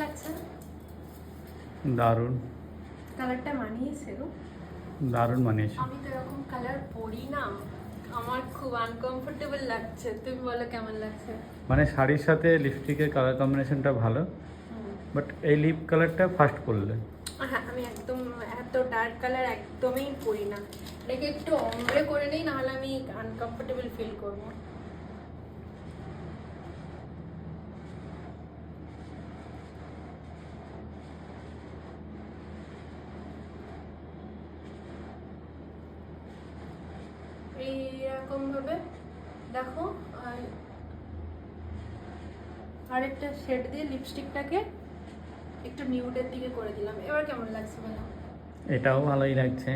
লাগছে? দারুণ, কালারটা মানিয়েছে গো। দারুণ মানিয়েছে। আমি তো এরকম কালার পরি না, আমার খুব আনকমফোর্টেবল লাগছে। তুমি বলো কেমন লাগছে? মানে শাড়ির সাথে লিপস্টিকের কালার কম্বিনেশনটা ভালো, বাট এই লিপ কালারটা ফার্স্ট করলে। হ্যাঁ, আমি একদম এত ডার্ক কালার একদমই পরি না। এটাকে একটু অম্bre করে নিই, নাহলে আমি আনকমফোর্টেবল ফিল করবো। এইরকম ভাবে দেখো, আর একটা শেড দিয়ে লিপস্টিকটাকে একটু নিউডের দিকে করে দিলাম। এবার কেমন লাগছে বলো? এটাও ভালোই লাগছে।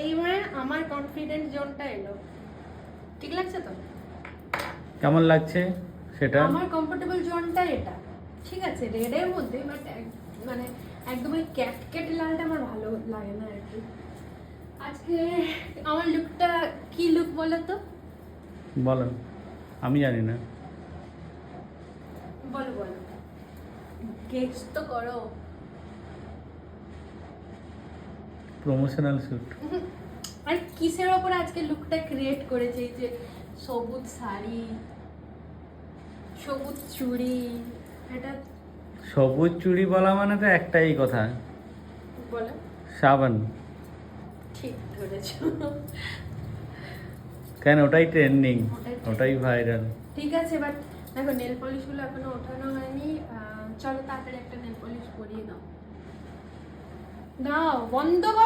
এইবারে আমার কনফিডেন্ট জোনটা এলো। ঠিক লাগছে তো? কেমন লাগছে সেটা? আমার কমফোর্টেবল জোনটা এটা। ঠিক আছে, রেডের মধ্যে, বাট মানে একদম ওই ক্যাট লালটা আমার ভালো লাগে না আর কি। আজকে আমার লুকটা কি লুক বলো তো? বলো, আমি জানি না। বলো বলো, গেস তো করো। Promotional shoot. আর কিসের ওপরে আজকে লুকটা ক্রিয়েট করেছে? এই যে সবুজ শাড়ি, সবুজ চুড়ি, এটা সবুজ চুড়ি বলা মানে তো একটাই কথা, বলো। সাবান। ঠিক ধরেছো। কেন, ওটাই ট্রেন্ডিং, ওটাই ওটাই ভাইরাল। ঠিক আছে, বাট দেখো নেল পলিশগুলো এখনো ওঠানো হয়নি। চলো তাড়াতাড়ি একটা নেল পলিশ পরিয়ে দাও। দাও, বন্ধ কর।